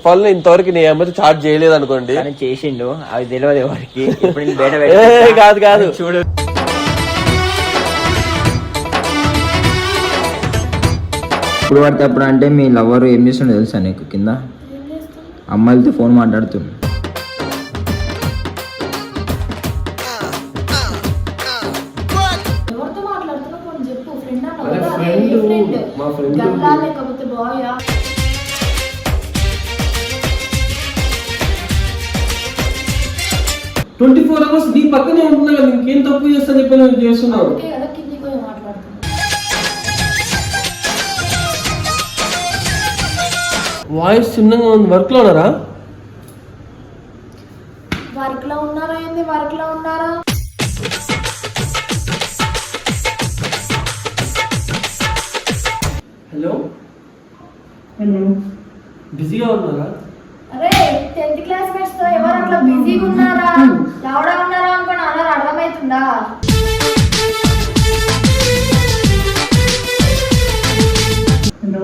Phone ఇంతవరకు నీ అమ్మతో చార్జ్ చేయలేదు అనుకోండి, చేసిండు అవి తెలియదు ఎవరికి. కాదు కాదు చూడు ఇప్పుడు పడితే అప్పుడు అంటే మీ లవర్ ఏం చేస్తుండో తెలుసా నీకు? కింద అమ్మాయిలతో ఫోన్ మాట్లాడుతుండు. మా ఫ్రెండ్ 24 hours నీ పక్కనే ఉంటున్నా కదా, ఇంకేం తప్పు చేస్తా చెప్పి నువ్వు చేస్తున్నావు. వాయిస్ చిన్నగా ఉంది. వర్క్ లో ఉన్నారా? వర్క్ లో ఉన్నారా? ఏంది వర్క్ లో ఉన్నారా? హలో హలో, బిజీగా ఉన్నారా? అరే 10th క్లాస్ మేట్స్ తో ఎవరు అట్లా బిజీగా ఉన్నారా? ఎవడా ఉన్నారా అనుకోని అన్నారు, అర్థమవుతుందా? హలో,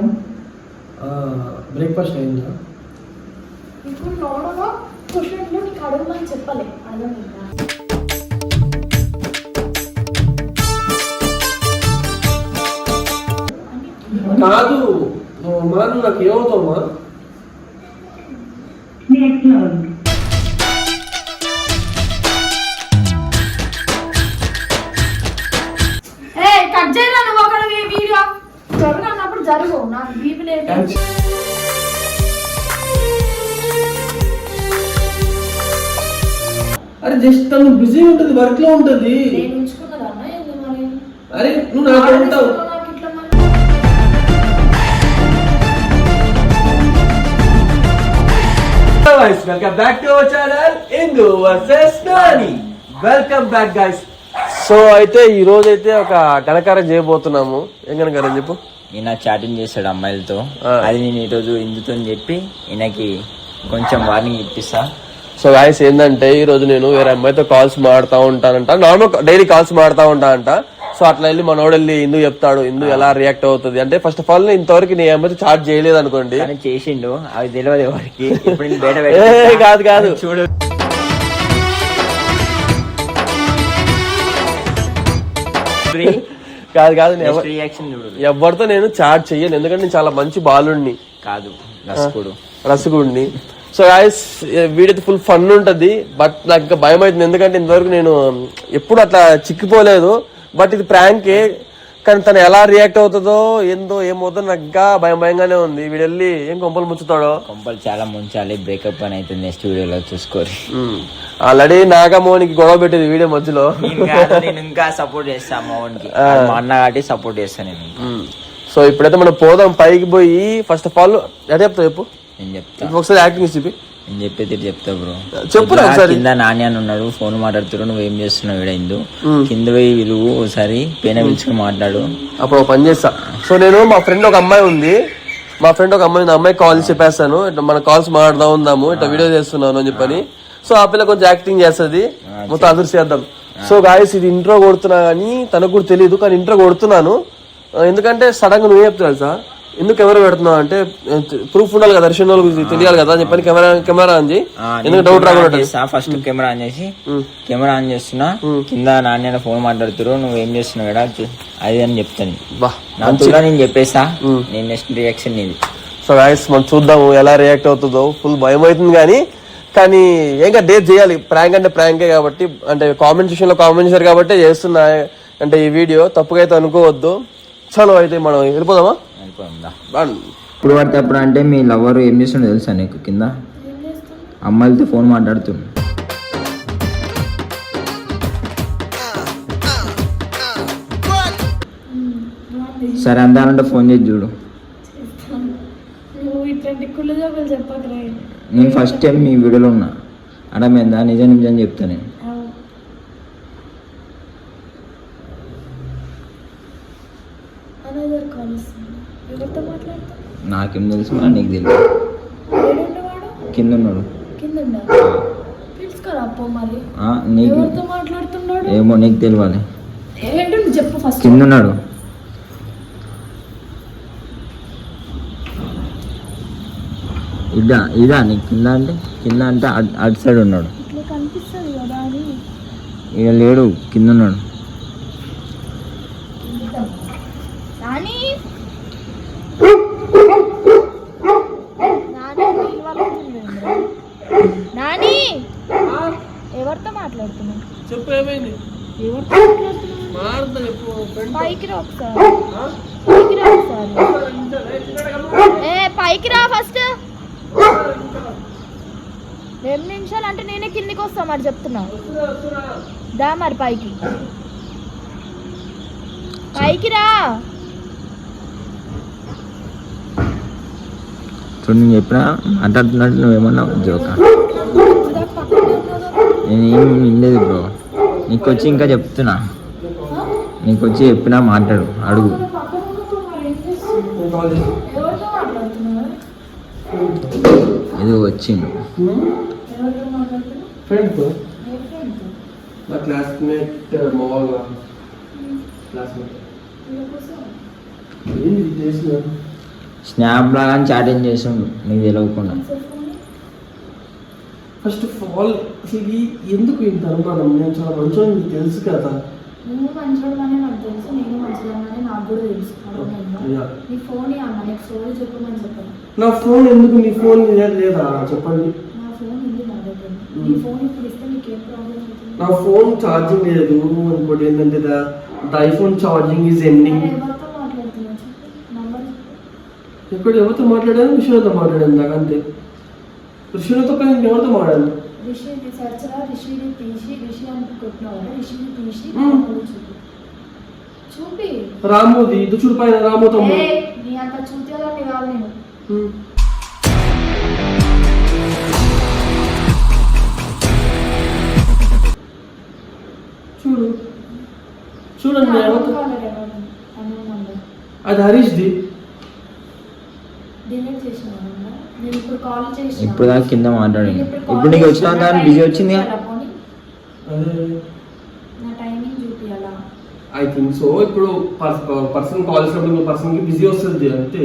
బ్రేక్ఫాస్ట్ అయిందా? ఇప్పుడు నోడులో క్వశ్చన్లు నీకు అడగమని చెప్పలే, అర్థమైందా? కాదు అమ్మా, నువ్వు నాకు ఏమవుతావమ్మా? కట్ చేయరా నువ్వు ఒకడు వీడియో త్వరగా అన్నప్పుడు జరుగు, నాకు బీపీ లేదు. అరే జస్ట్ తను బిజీ ఉంటది, వర్క్ లో ఉంటది. నేను ఉంచుకున్నదా అన్న ఏంది మరి? అరే నువ్వు నాతో ఉంటావు. నాకు ఇట్లా మరి welcome back to our channel Indu versus Nani. Welcome back guys. So అయితే ఈ రోజు అయితే ఒక ఘనకార్యం చేయబోతున్నాము. ఏం ఘనకార్యం చెప్పు? ఈయన చాటింగ్ చేశాడు అమ్మాయిలతో, అది నేను ఈరోజు ఇందుతో చెప్పి ఈయనకి కొంచెం వార్నింగ్ ఇప్పిస్తా. సో గాయస్ ఏంటంటే ఈ రోజు నేను వేరే అమ్మాయితో కాల్స్ మాడుతూ ఉంటానంట, నార్మల్ డైలీ కాల్స్ మాడుతూ ఉంటానంట. సో అట్లా వెళ్ళి మనోడు వెళ్ళి ఇందు చెప్తాడు, ఇందు ఎలా రియాక్ట్ అవుతుంది అంటే, ఫస్ట్ ఆఫ్ ఆల్ ఇంతవరకు నీ అమ్మాయితో చార్జ్ చేయలేదు అనుకోండి, చేసిండు అవి తెలియదు ఎవరికి. కాదు కాదు చూడు కాదు కాదు రియాక్షన్ చూడు. ఎవరితో నేను చాట్ చెయ్యను, ఎందుకంటే నేను చాలా మంచి బాలుడిని కాదు, రసగుడిని. So guys video full fun ఉంటది, బట్ నాకు ఇంకా భయం అవుతుంది, ఎందుకంటే ఇంతవరకు నేను ఎప్పుడు అట్లా చిక్కిపోలేదు. బట్ ఇది ప్రాంకే, కానీ తను ఎలా రియాక్ట్ అవుతుందో ఏందో ఏమవుతుందో నాకు ఇంకా భయంగానే ఉంది. వీడు వెళ్ళి ఏం కొంపలు ముంచుతాడో. కొంపలు చాలా ముంచాలి, బ్రేకప్ అని అయితే నెక్స్ట్ వీడియోలో చూసుకోరు. ఆల్రెడీ నాగమోహన్కి గొడవ పెట్టేది వీడియో మధ్యలో. నేను ఇంకా సపోర్ట్ చేస్తా మోహన్కి, మా అన్న కాబట్టి సపోర్ట్ చేస్తాను నేను. సో ఇప్పుడైతే మనం పోదాం పైకి పోయి. ఫస్ట్ ఆఫ్ ఆల్ ఎట్లా చెప్తావు చెప్పు? నేను చెప్తా, ఒకసారి యాక్టింగ్ చూపి. నేను చెప్పేది చెప్తా బ్రో. చెప్పు. కింద నాని అని ఉన్నాడు, ఫోన్ మాట్లాడుతున్నాడు, నువ్వేం చేస్తున్నావు వీడ ఇందు కింద పోయి విలువ ఒకసారి పేన పిలుచుకుని మాట్లాడు. అప్పుడు ఒక పని చేస్తా. సో నేను మా ఫ్రెండ్ ఒక అమ్మాయి ఉంది, అమ్మాయి కాల్ చెప్పేస్తాను, ఇట్లా మన కాల్స్ మాట్లాడుతూ ఉందాము, ఇట్లా వీడియో చేస్తున్నాను అని చెప్పని. సో ఆ పిల్ల కొంచెం యాక్టింగ్ చేస్తుంది, మొత్తం అందరూ చేద్దాం. సో గాయస్ ఇది ఇంట్రో కొడుతున్నా కానీ తనకు కూడా తెలియదు, కానీ ఇంట్రో కొడుతున్నాను. ఎందుకంటే సడన్ గా నువ్వు చెప్తావు సార్, ఎందుకు కెమెరా పెడుతున్నావు అంటే ప్రూఫ్ ఉండాలి కదా, దర్శనం గురించి తెలియాలి కదా అని చెప్పని కెమెరా ఆన్ చేయి, ఎందుకు డౌట్ రాకుండా. ఫస్ట్ కెమెరా ఆన్ చేసి కెమెరా ఆన్ చేస్తున్నా, కింద నాణ్యాల ఫోన్ మాట్లాడుతున్నారు, నువ్వు ఏం చేస్తున్నావు కదా అది అని చెప్తాను. నేను చెప్పేస్తా, నేను నెక్స్ట్ రియాక్షన్ ఇది. సో గాయస్ మనం చూద్దాము ఎలా రియాక్ట్ అవుతుందో. ఫుల్ భయం అవుతుంది కానీ ఇంకా డేట్ చేయాలి. ప్రాంక్ అంటే ప్రాంకే కాబట్టి, అంటే కామెంట్ సెక్షన్ లో కామెంట్ చేశారు కాబట్టి చేస్తున్నా. అంటే ఈ వీడియో తప్పుగా అయితే అనుకోవద్దు. చలో అయితే మనం వెళ్ళిపోదామా? ఇప్పుడు పడితే అప్పుడు అంటే మీ లవర్ ఏం చేస్తుండో తెలుసా నీకు? కింద అమ్మాయిలతో ఫోన్ మాట్లాడుతుండు. సరే అందానంటే ఫోన్ చేసి చూడు. నేను ఫస్ట్ టైం మీ వీడియోలో ఉన్నా, అడమైందా? నిజం చెప్తా నేను. నాకేం తెలుసు, మరి నీకు తెలుసు. కింద ఉన్నాడు. ఏమో నీకు తెలియాలి. కింద ఉన్నాడు. ఇదా నీ కింద అంటే అటు సైడ్ ఉన్నాడు. ఇట్లా కనిపిస్తుంది కదా అని ఇక లేడు, కింద ఉన్నాడు. నాని నాని ఎవరితో మాట్లాడుతున్నావు? చెప్పు ఏమైంది? ఎవరితో మాట్లాడుతున్నావు? పైకి రా ఒకసారి, పైకి రా ఒకసారి. పైకి రా ఫస్ట్. 2 నిమిషాలు అంటే నేనే కిందికి వస్తా మరి చెప్తున్నా. దా మరి పైకి రా. చూడు నేను చెప్పినా మాట్లాడుతున్నట్టు నువ్వేమన్నా జోక. నేనేం వినలేదు బ్రో. నీకు వచ్చి ఇంకా చెప్తున్నా, నీకు వచ్చి చెప్పినా మాట్లాడు, అడుగు. ఏదో వచ్చిండు ఫ్రెండ్, మా క్లాస్మేట్, మా వాళ్ళ క్లాస్మేట్. ఏంది చేసినారు? స్నాప్ లాగా చాటింగ్ చేసిండు నీకు తెలియకుండా. ఫస్ట్ ఆఫ్ ఆల్ అసలు ఇది ఎందుకు ఇంత అనుమానం? నేను చాలా మంచిగా నీకు తెలుసు కదా. నువ్వు మంచివాడమని నాకు తెలుసు, నేను మంచిదాన్ని నాకు కూడా తెలుసు. నీ ఫోన్ అన్న నీకు స్టోరీ చెప్పమని చెప్పాను. నా ఫోన్ ఎందుకు? నీ ఫోన్ లేదా చెప్పండి. నా ఫోన్ ఉంది నా దగ్గర. నీ ఫోన్ ఇప్పుడు ఇస్తే నీకేం ప్రాబ్లం అవుతుంది? నా ఫోన్ ఛార్జింగ్ లేదు. ఇంకోటి ఏంటంటే the iPhone charging is ending. ఎవరితో మాట్లాడుతున్నావు? నంబర్ ఇక్కడ ఎవరితో మాట్లాడాను? విషయంతో మాట్లాడాను. నాకు అంతే. ఋషితో పైన ఎవరితో మాట్లాడాను? రిషిని సెర్చ్ రా, రిషిని తీసి, రిషి అనుకుంటున్నావు కదా, రిషిని తీసి చూపి. రామోది ఇది చూడు, పైన రామోతో. నీ అంత చూతేదాన్ని కాదు నేను. చూడు చూడండి, అది హరీష్ది. డిలీట్ చేసిన నేను ఇప్పుడు కాల్ చేసి ఇప్పుడు దాకా కింద మాట్లాడింది. ఇప్పుడు నీకు వచ్చినా కానీ బిజీ వచ్చింది. నా టైమింగ్ చూపియాలా? I think so. ఇప్పుడు పర్సన్ కాల్ చేసినప్పుడు పర్సన్ కి బిజీ వస్తుంది అంతే.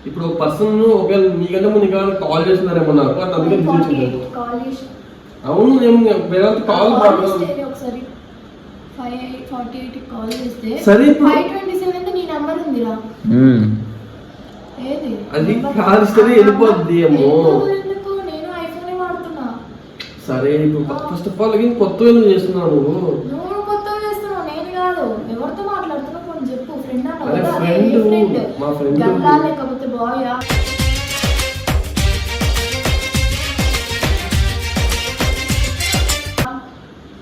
ఇప్పుడు పర్సన్ ఒకవేళ నీకంటే ముందు ఇంకా కాల్ చేస్తున్నారేమో నాకు, అది అందుకే బిజీ వచ్చింది. అవును, నేను వేరే కాల్ ఒకసారి 548 కాల్ చేస్తే సరే, ఇప్పుడు 527 నీ నంబర్ ఉందిరా. ఏది అది కాల్ ఇస్తే వెళ్ళిపోద్ది ఏమో. నేను ఐఫోన్ వాడుతున్నా. సరే, ఇప్పుడు ఫస్ట్ ఆఫ్ ఆల్ కొత్తగా నువ్వు చేస్తున్నావు. నువ్వు కొత్తగా చేస్తున్నావు, నేను కాదు. ఎవరితో మాట్లాడుతున్నావు కొంచెం చెప్పు. ఫ్రెండ్ అన్నావు అరే కదా, ఫ్రెండ్, మా ఫ్రెండ్. గల్లా లేకపోతే బాయా?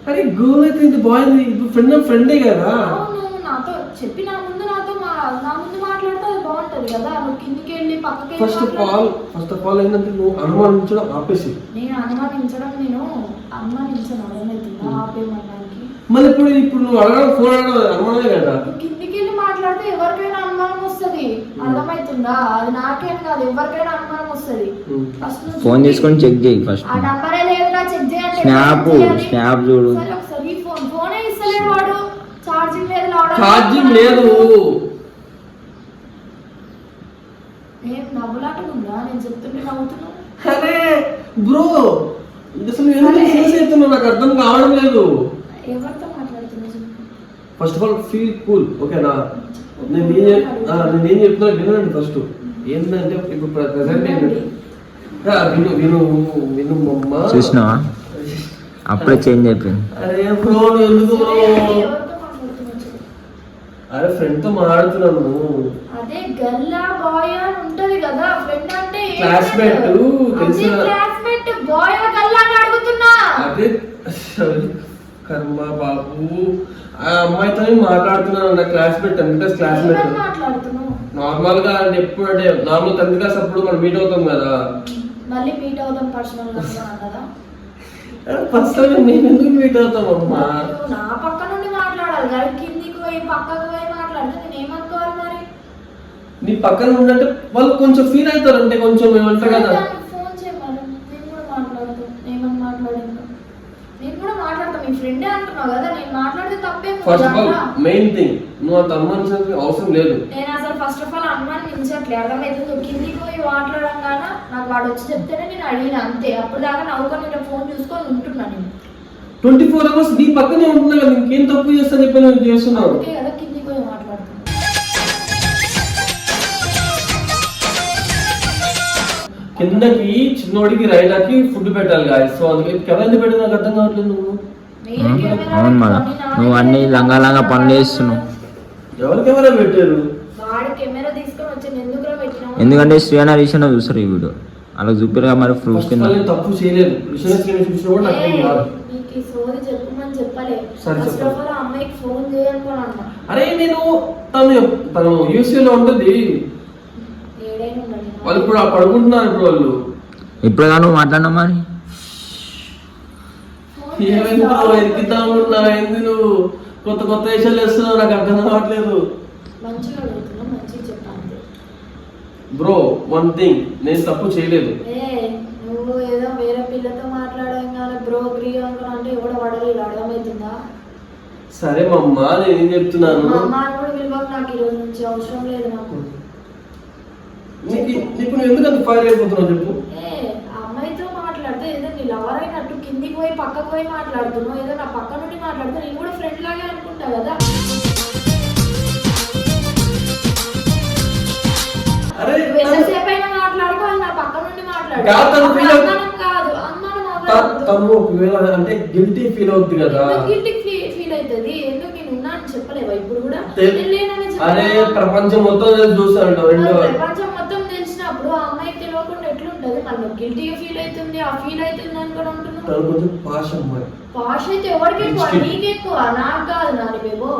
అరే గర్ల్ అయితే ఇంత బాగుంది. ఇప్పుడు ఫ్రెండే కదా. నువ్వు నాతో చెప్పి నా ముందు మాట్లాడితే అది బాగుంటది కదా. నువ్వు కిందికి వెళ్ళి పక్కకి ఫస్ట్ ఆఫ్ ఆల్ ఏంటంటే నువ్వు అనుమానించడం ఆపేసి. నేను అనుమానించను, అర్థమవుతుందా? ఆపేయమనడానికి మళ్ళీ ఇప్పుడు నువ్వు అడగడం, ఫోన్ అడగడం అనుమానమే కదా. కిందికి వెళ్ళి మాట్లాడితే ఎవరికైనా అనుమానం వస్తుంది, అర్థమవుతుందా? అది నాకేం కాదు, ఎవరికైనా అనుమానం వస్తుంది. ఫోన్ తీసుకొని చెక్ చేయి ఫస్ట్. ఆ నంబరే లేదుగా, చెక్ చేయండి. స్నాప్ చూడు. ఒకసారి ఫోనే ఇస్తలేడు వాడు. ఛార్జింగ్ లేదు. ఏం నవ్వులాటగా ఉందా? నేను చెప్తుంటే నవ్వుతున్నావు. అరే బ్రో, అసలు ఎందుకు సీరియస్ అవుతున్నావు? నాకు అర్థం కావడం లేదు. ఎవరితో మాట్లాడుతున్నావు? First of all feel cool, ఓకేనా? నేను ఏం చెప్తున్నా వినండి ఫస్ట్. ఏంటంటే ఇప్పుడు ప్రెసెంట్ ఏంటంటే విను మమ్మ. చూసినావా, అప్పుడే చేంజ్ అయిపోయింది. అరే బ్రో, ఎందుకు బ్రో? అరే ఫ్రెండ్ తో మాట్లాడుతున్నాను. అదే గల్లా బాయ్ అని ఉంటది కదా. ఫ్రెండ్ అంటే క్లాస్మేట్, తెలిసిన క్లాస్మేట్. బాయ్ గల్లా అని అడుగుతున్నా. అదే కర్మ బాబు, ఆ అమ్మాయితో మాట్లాడుతున్నాను. నా classmate, 10th class classmate. Normal గా ఎప్పుడు అంటే నార్మల్ 10th క్లాస్ అప్పుడు మనం మీట్ అవుతాం కదా. మళ్ళీ మీట్ అవుతాం పర్సనల్ గా కదా. పర్సనల్ గా మేము ఎందుకు మీట్ అవుతాం అమ్మా? నా పక్క నుండి మాట్లాడాలి కదా, కిందికి పోయి పక్కకు పోయి మాట్లాడితే నేను ఏమనుకోవాలి మరి? నీ పక్కన ఉండంటే వాళ్ళు కొంచెం ఫీల్ అవుతారు, అంటే కొంచెం ఏమంటారు కదా. ఫోన్ చేయమని నేను కూడా మాట్లాడతాను. ఏమని మాట్లాడిందో నేను కూడా మాట్లాడతాను. మీ ఫ్రెండే అంటున్నావు కదా, నేను మాట్లాడితే తప్పేం first of all main thing నువ్వు అంత అనుమానించాల్సిన అవసరం లేదు. నేను అసలు ఫస్ట్ ఆఫ్ ఆల్ అనుమానించట్లే, అర్థమైతుంది. కిందికి పోయి మాట్లాడంగానే నాకు వాడు వచ్చి చెప్తేనే నేను అడిగిన అంతే. అప్పుడు దాకా నవ్వుకొని నేను ఫోన్ చూసుకొని ఉంటున్నా. నేను 24 hours నీ పక్కనే ఉంటున్నా కదా, ఇంకేం తప్పు చేస్తా చెప్పి నేను చేస్తున్నావు. ఓకే కదా, కిందికి పోయి మాట్లాడుతున్నా. కిందకి చిన్నోడికి రైలాకి ఫుడ్ పెట్టాలి కాదు. సో అందుకే కెమెరా పెట్టిన నాకు అర్థం కావట్లేదు. నువ్వు అవును మళ్ళా నువ్వు అన్ని లంగా పనులు చేస్తున్నావు. ఎవరు కెమెరా పెట్టారు? వాడు కెమెరా తీసుకొని వచ్చి ఎందుకు పెట్టినావు? ఎందుకంటే శ్రీయానా రీసెంట్ చూస్తారు ఈ వీడియో అలా చూపిరుగా మరి ప్రూఫ్ కింద. తప్పు చేయలేదు, చూసినా కూడా నాకు ఏం కాదు. నీకు ఈ సోది చెప్పమని చెప్పలే. సరే ఫస్ట్ ఆఫ్ ఆల్ అమ్మాయికి ఫోన్ చేయనుకోని అన్నా. అరే నేను తను యూసీలో ఉంటుంది, ఏడైనా ఉండాలి. వాళ్ళు ఇప్పుడు పడుకుంటున్నారు. ఇప్పుడు వాళ్ళు ఇప్పుడు నువ్వు మాట్లాడినా మరి ఏంది నువ్వు కొత్త కొత్త విషయాలు వేస్తున్నావు, నాకు అర్థం కావట్లేదు. మంచిగా అడుగుతున్నా, మంచిగా చెప్పాలి. బ్రో వన్ థింగ్, నేను తప్పు చేయలేదు. నువ్వు ఏదో వేరే పిల్లతో మాట్లాడంగానే బ్రో గ్రీ అనుకున్నా అంటే ఎవడ పడలేదు, అర్థమవుతుందా? సరే మమ్మ, నేను ఏం చెప్తున్నాను, మా అమ్మ అని కూడా పిలవకు, నాకు ఈ రోజు నుంచి అవసరం లేదు. నాకు నీకు నువ్వు ఎందుకు అంత ఫైర్ అయిపోతున్నావు చెప్పు. ఆ అమ్మాయితో మాట్లాడితే ఏదో నీ లవర్ అయినట్టు కిందికి పోయి పక్కకు పోయి మాట్లాడుతున్నావు. ఏదో నా పక్క నుండి మాట్లాడితే నేను కూడా ఫ్రెండ్ లాగే అనుకుంటా కదా. అరే ఎంతసేపు అయినా మాట్లాడుకో, అది నా పక్క నుండి మాట్లాడు. అనుమానం కాదు, అనుమానం తను ఒకవేళ అంటే గిల్టీ ఫీల్ అవుతుంది కదా. గిల్టీ ఫీల్ అవుతుంది. ఎందుకు నేను ఉన్నా అని చెప్పలేవా ఇప్పుడు కూడా? అరే ప్రపంచం మొత్తం చూస్తాడు. ప్రపంచం మొత్తం తెలిసినప్పుడు ఆ అమ్మాయికి తెలియకుండా ఎట్లుంటది? మనం గిల్టీగా ఫీల్ అవుతుంది, ఆ ఫీల్ అవుతుంది అనుకుని ఉంటున్నాం. కొంచెం పాష్ అమ్మాయి. పాష్ అయితే ఎవరికి ఎక్కువ? నీకు ఎక్కువ, నాకు కాదు. నాని బేబో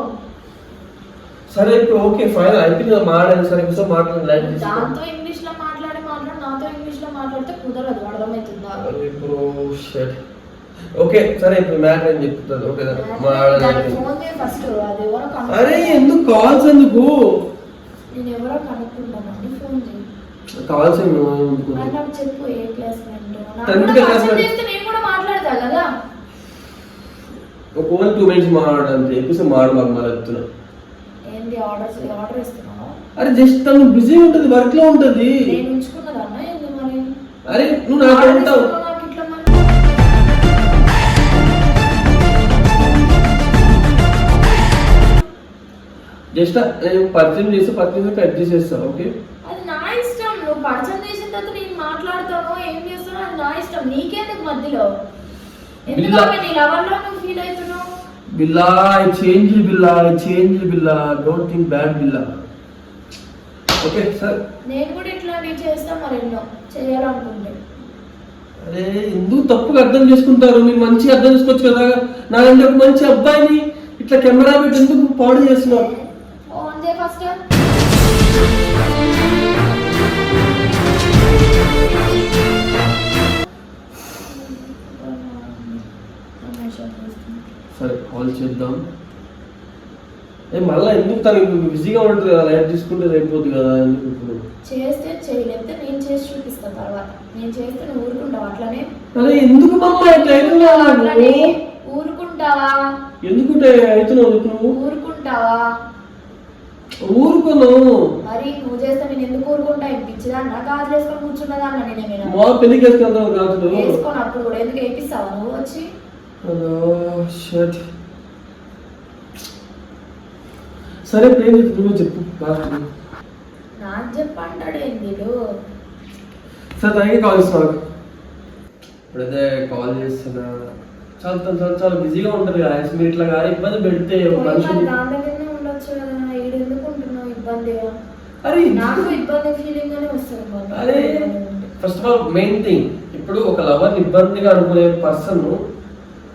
సరే ఇప్పుడు ఓకే ఫైన్ అయిపోయింది, మాట్లాడాలి. సరే ఒకసారి మాట్లాడాలి. దాంతో ఇంగ్లీష్ లో మాట్లాడి నాతో ఇంగ్లీష్ లో మాట్లాడితే కుదరదు, అర్థమవుతుందా? ఓకే సరే ఇప్పుడు మ్యాటర్ ఏం చెప్తుంది. ఓకే ఫోన్ చేయి ఫస్ట్. అది ఎవరో అరే ఎందుకు కాల్స్ ఎందుకు? నేను ఎవరో కనుక్కుంటానండి, ఫోన్ చేయి. కాల్స్ నాకు చెప్పు ఏ క్లాస్ చేస్తే నేను కూడా మాట్లాడతా కదా. ఒక 2 minutes మాట్లాడాలంటే ఎక్కువ మాట్లాడు. మళ్ళీ చెప్తున్నా ఏంటి ఆర్డర్ ఇస్తున్నావా? అరే జస్ట్ తను బిజీ ఉంటది, వర్క్ లో ఉంటది. నేను ఉంచుకున్నదా అన్న ఏంది మరి? అరే నువ్వు నాతో ఉంటావు. నాకు ఇట్లా మరి జస్ట్ నేను పరిచయం చేసి కట్ చేసేస్తాను. ఓకే అది నా ఇష్టం. నువ్వు పరిచయం చేసిన తర్వాత నేను మాట్లాడతాను, ఏం చేస్తానో అది నా ఇష్టం. నీకెందుకు మధ్యలో? ఎందుకంటే నీ లవర్లో నువ్వు ఫీల్ అవుతున్నావు. బిల్లా I change Billa don't think bad Billa. Okay sir నేను కూడా ఇట్లాంటివి చేస్తా మరెన్నో చేయాలనుకుంటే. అరే ఎందుకు తప్పుగా అర్థం చేసుకుంటారు? మీరు మంచిగా అర్థం చేసుకోవచ్చు కదా. నాకంటే ఒక మంచి అబ్బాయిని ఇట్లా కెమెరా పెట్టి ఎందుకు పాడు చేస్తున్నారు? ఫోన్ చేయి ఫస్ట్. సరే కాల్ చేద్దాం. మళ్ళీ ఎందుకు తనకి బిజీగా ఉంటుంది కదా, లైట్ తీసుకుంటే అయిపోతుంది కదా. ఎందుకు చేస్తే చేయలేకపోతే నేను చేసి చూపిస్తాను తర్వాత. నేను చేస్తే నువ్వు ఊరుకుంటావా అట్లనే? అరే ఎందుకు మమ్మ ఇట్లా ఊరుకుంటావా? ఎందుకుంటే అవుతున్నావు నువ్వు? ఊరుకుంటావా? ఊరుకోను. మరి నువ్వు చేస్తే నేను ఎందుకు ఊరుకుంటా? ఇప్పించదాన్నా గాజులు వేసుకొని కూర్చున్నదాన్నా నేనేమైనా? మా పెళ్లికి వేసుకుంటావు గాజులు వేసుకొని అప్పుడు కూడా ఎందుకు వేపిస్తావా నువ్వు వచ్చి? సరే ప్లేన్ నువ్వు చెప్పు. నాకు చెప్పంటాడు ఏంది? సార్ తనకి కాల్ ఇస్తున్నా. ఇప్పుడైతే కాల్ చేస్తున్నా. చాలా బిజీగా ఉంటుంది కదా. మీరు ఇట్లా ఇబ్బంది పెడితే మనిషి దాని దగ్గరనే ఉండొచ్చు కదా. ఈడు ఎందుకు ఉంటున్నావు ఇబ్బంది? అరే నాకు ఇబ్బంది ఫీలింగ్ గానే వస్తుంది. అరే first of all main thing, ఇప్పుడు ఒక లవర్ ఇబ్బందిగా అనుకునే పర్సన్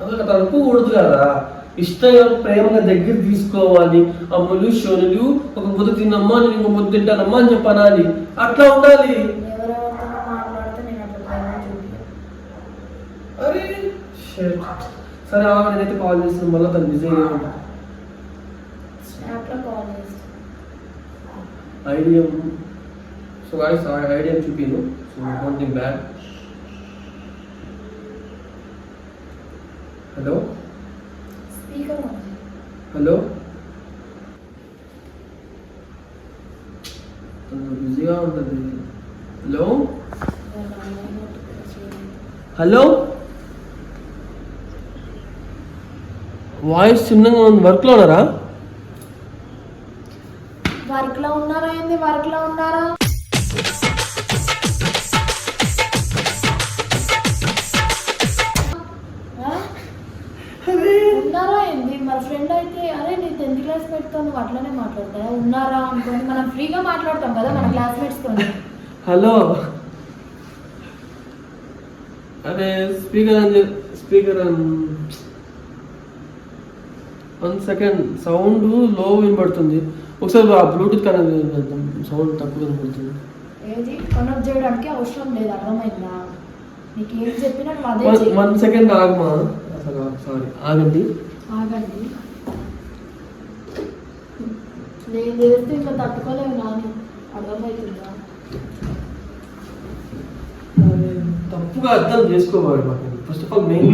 అసలు అనుకోకూడదు కదా. ఇష్టంగా ప్రేమగా దగ్గర తీసుకోవాలి. అమ్ములు షోనులు ఒక ముద్ద తిన్నమ్మా, నేను ఇంకో ముద్ద తింటానమ్మా అని చెప్పనాలి. అట్లా ఉండాలి. అరే సరే నేనైతే కాల్ చేస్తాను. మళ్ళీ తను బిజీగా ఉంటా. ఐడియం సో గాయ్స్ ఐడియం చూపిను. So don't think bad. Hello speaker hello బిజీగా ఉంటుంది. హలో హలో వాయిస్ చిన్నగా ఉంది. వర్క్లో ఉన్నారా? వర్క్ లో ఉన్నారా? ఏంది వర్క్ లో ఉన్నారా? ఉన్నారా ఏంది? మరి ఫ్రెండ్ అయితే అరే నీ 10th క్లాస్ తో నువ్వు అట్లనే మాట్లాడతావా? ఉన్నారా అనుకోండి, మనం ఫ్రీగా మాట్లాడతాం కదా మన క్లాస్మేట్స్ తో. హలో అరే స్పీకర్ 1 సెకండ్, సౌండ్ లో వినబడుతుంది. ఒకసారి ఆ బ్లూటూత్ కనెక్ట్ చేద్దాం, సౌండ్ తక్కువ వినబడుతుంది. ఏది కనెక్ట్ చేయడానికి అవసరం లేదు, అర్థమైందా? నీకు ఏం చెప్పినా నువ్వు అదే చెయ్యి. 1 సెకండ్ ఆగమా, సారీ ఆగండి. ఆగండి, నేను చేస్తే ఇంకా తట్టుకోలేవు నాని, అర్థమవుతుందా? తప్పుగా అర్థం చేసుకోవాలి. ఫస్ట్ ఆఫ్ ఆల్ మెయిన్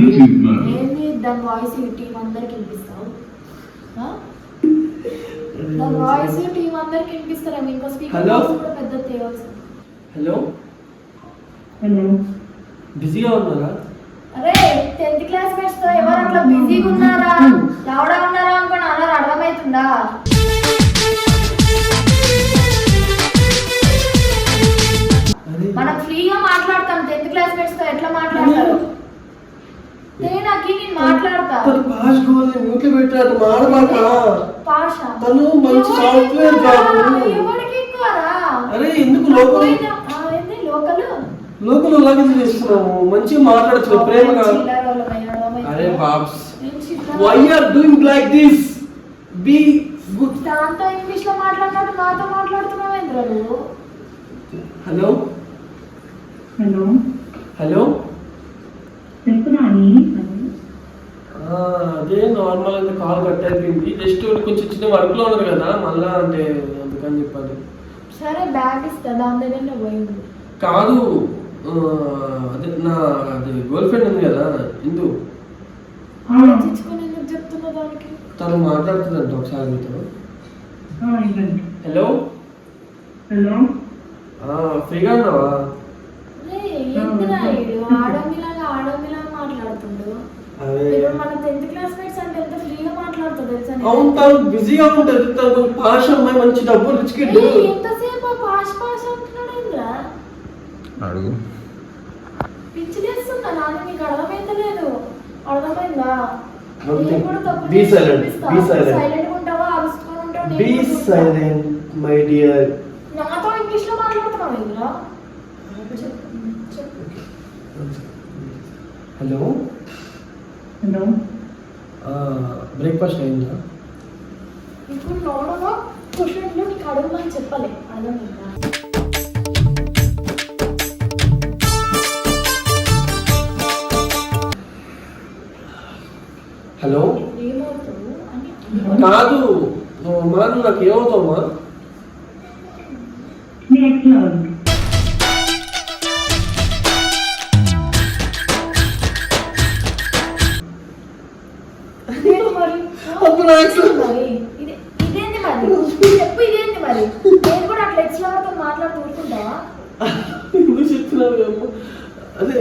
ఏంది దాని వాయిస్ టీం అందరికి వినిపిస్తావు? దాని వాయిస్ టీం అందరికి వినిపిస్తారేమో, ఇంకో స్పీకర్ కూడా పెద్ద తేవచ్చు. హలో బిజీగా ఉన్నారా? అరే 10th క్లాస్ మేట్స్ తో ఎవరు అట్లా బిజీగా ఉన్నారా, లౌడా ఉన్నారా అనుకోని అన్నారు, అర్థమవుతుందా? మనం ఫ్రీగా మాట్లాడతాం. 10th క్లాస్ మేట్స్ తో ఎట్లా మాట్లాడతారు? నేను మాట్లాడతా. పాష్ గోల్ మ్యూట్ పెట్టాడు, మాడబాక. పాషా తను మంచి సాఫ్ట్వేర్ జాబ్. ఎవరికి ఎక్కువరా? అరే ఎందుకు లోకల్ ఏంది లోకల్ అలాగే చేస్తున్నాము? మంచిగా మాట్లాడచ్చు ప్రేమగా. అరే బాబ్స్, why you are doing like this? Be good. దాంతో ఇంగ్లీష్ లో మాట్లాడినట్టు నాతో మాట్లాడుతున్నావు ఏంద్రా నువ్వు? హలో హలో అదే నార్మల్ అంటే కాల్ కట్ అయిపోయింది. జస్ట్ కొంచెం చిన్న వర్క్ లో ఉన్నారు కదా, మళ్ళా అంటే అందుకని చెప్పాలి. సరే బ్యాగ్ ఇస్తా, దాని దగ్గర పోయింది. కాదు అదే నా అది గర్ల్ ఫ్రెండ్ ఉంది కదా ఇందు, ఆలోచించుకొని ఎందుకు చెప్తున్నా దానికి? తను మాట్లాడుతుందంట, ఒకసారి మీతో. హలో ఫ్రీగా ఉన్నావా? ఆడమిలాగా మాట్లాడుతుండు. మన 10th క్లాస్ మేట్స్ అంటే ఎంత ఫ్రీగా మాట్లాడుతుంది తెలుసా? అవును, తను బిజీగా ఉంటుంది. తను పాష అమ్మాయి, మంచి డబ్బులు రిచ్ కిడ్. ఎంతసేపు పాష్ అంటున్నాడు ఏంద్రా? అడుగు. పిచ్చి చేస్తుందా నాన్న? నీకు అర్థమైతలేదు, అర్థమైందా? Be silent. సైలెంట్ ఉంటావా, అరుచుకొని ఉంటావు? Be silent, my dear. నాతో ఇంగ్లీష్ లో మాట్లాడుతున్నావు ఏంద్రా? హలో బ్రేక్ఫాస్ట్ అయిందా? ఇప్పుడు నోడలో క్వశ్చన్లు నీకు అడగమని చెప్పలే, అర్థమైందా? హలో ఏమవుతావు అని కాదు, అమ్మా నువ్వు నాకు ఏమవుతావమ్మా? ఇదేంటి మరి చెప్పు, ఇదేంటి మరి? నేను కూడా అట్లా ఎక్స్ట్రాతో మాట్లాడుతూ ఊరుకుంటావా? ఎందుకు చెప్తున్నావు అమ్మ? అదే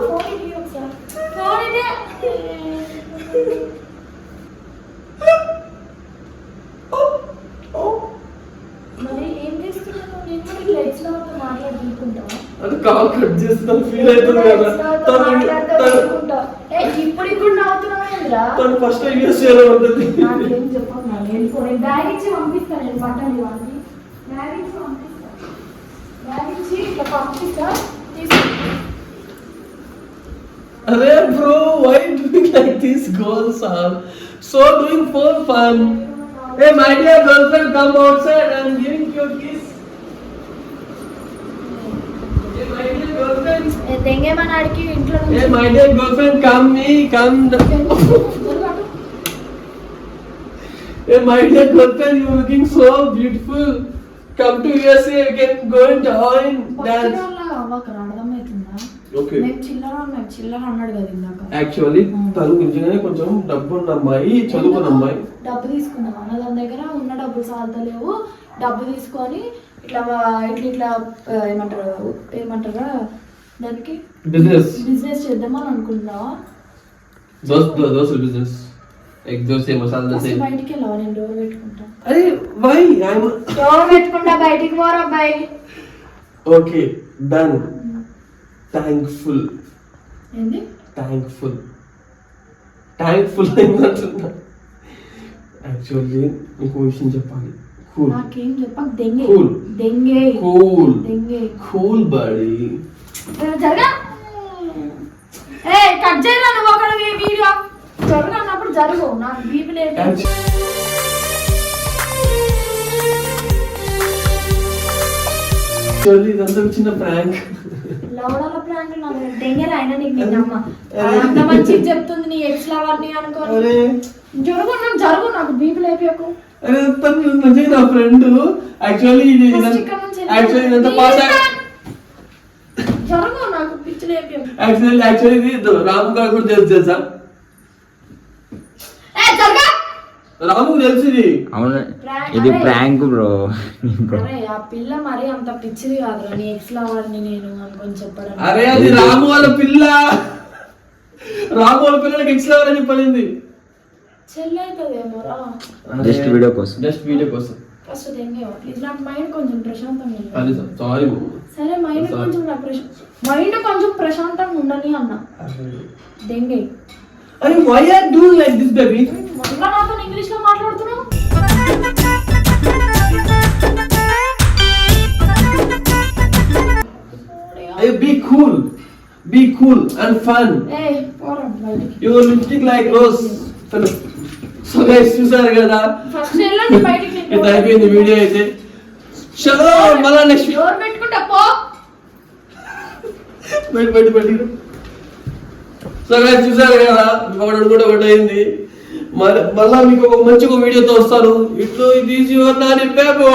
ఫోన్ ఇవ్వి ఒకసారి. ఫోన్ ఇదే. మరి ఏం చేస్తున్నావు? నేను కూడా ఇట్లా ఎక్స్ట్రాతో మాట్లాడుతూ ఊరుకుంటావా? అది కాల్ కట్ చేస్తాను, ఫీల్ అవుతుంది కదా. ఇప్పుడు నవ్వుతున్నావు ఏంద్రా? తను ఫస్ట్ యూఎస్ చేయాలి ఉంటుంది. నాకేం చెప్పాను, నేను బ్యాగ్ ఇచ్చి పంపిస్తాను. నేను బట్టలు ఇవ్వండి, బ్యాగ్ ఇచ్చి పంపిస్తాను. బ్యాగ్ ఇచ్చి ఇట్లా పంపిస్తా, తీసుకుంటా. అరే bro, why doing like this? Girls are so doing for fun. Hey my dear girlfriend, come outside. I'm giving you a kiss. Hey my dear girlfriend. తెంగేమని అడిగి ఇంట్లో Hey my dear girlfriend, come. Hey my dear girlfriend, you're looking so beautiful. come to USA, we can go and join dance. అర్థమవుతుందా? Okay. మేము చిల్లర అన్నాడు కదా ఇందాక. Actually తను నిజంగానే కొంచెం డబ్బు ఉన్న అమ్మాయి, చదువుకున్న అమ్మాయి. డబ్బు తీసుకున్నాం అన్న దాని దగ్గర ఉన్న డబ్బులు సాధలేవు. డబ్బు తీసుకొని ఇట్లా ఏమంటారా దానికి బిజినెస్ చేద్దామని అనుకుంటున్నావా? Dosa business, egg dosa, masala dosa. బయటికి వెళ్ళావా? నేను డోర్ పెట్టుకుంటా. అరే వై డోర్ పెట్టుకుంటా, బయటికి పోరా అబ్బాయి. Okay done. థ్యాంక్ఫుల్ ఏంది థ్యాంక్ఫుల్ ఏంటంటున్నా. యాక్చువల్లీ నీకు విషయం చెప్పాలి. కూల్ నాకేం చెప్పక దెంగే కూల్ దెంగే కూల్ దెంగే కూల్ బాడీ. జరగా కట్ చేయరా నువ్వు అక్కడ వీడియో జరగా అన్నప్పుడు జరుగు. నాకు బీపీ లేదు. యాక్చువల్లీ ఇదంతా చిన్న ప్రాంక్. లవడాల ప్రాంక్ నాకు దెంగేరా అయినా నీకు నిన్నమ్మ అంత మంచిగా చెప్తుంది నీ ఎక్స్ లవర్ని అనుకోని. అరే జరుగు నాకు బీపీ లేపియకు. అరే తను నిజంగా నా ఫ్రెండ్. యాక్చువల్లీ ఇదంతా పాస్. జరుగు నాకు పిచ్చి లేపియకు. యాక్చువల్లీ ఇది రాము గారు కూడా తెలుసా? రాముకు తెలుసు ఇది. అవును, ఇది ప్రాంక్ బ్రో. అరే ఆ పిల్ల మరి అంత పిచ్చిది కాదురా నీ ఎక్స్ లవర్ని నేను అనుకొని చెప్పడం. అరే అది రాము వాళ్ళ పిల్ల. రాము వాళ్ళ పిల్లలకి ఎక్స్ లవర్ అని చెప్పలేదు. చెల్లైతుందేమోరా. జస్ట్ వీడియో కోసం. ఫస్ట్ దెంగే ప్లీజ్. నాకు మైండ్ కొంచెం ప్రశాంతంగా ఉంది. సారీ. సరే మైండ్ కొంచెం ప్రశాంతంగా ఉండని అన్న. దెంగే. అరే why are you doing like this baby? మళ్ళా నాతో ఇంగ్లీష్ లో మాట్లాడుతున్నావు. Hey, be cool and fun. పోరా బయటికి. Your lipstick like rose. So guys, చూసారు కదా, ఫస్ట్ వెళ్ళండి బయటికి. ఇది అయిపోయింది వీడియో అయితే. చలో మళ్ళా నెక్స్ట్ డోర్ పెట్టుకుంటా పో. బయట. సో గైస్ చూసారు కదా, ఒకటి అయింది. మళ్ళా మీకు ఒక మంచి వీడియోతో వస్తాను. ఇట్లో ఇది ఈజీ యువర్ నాని బేబో.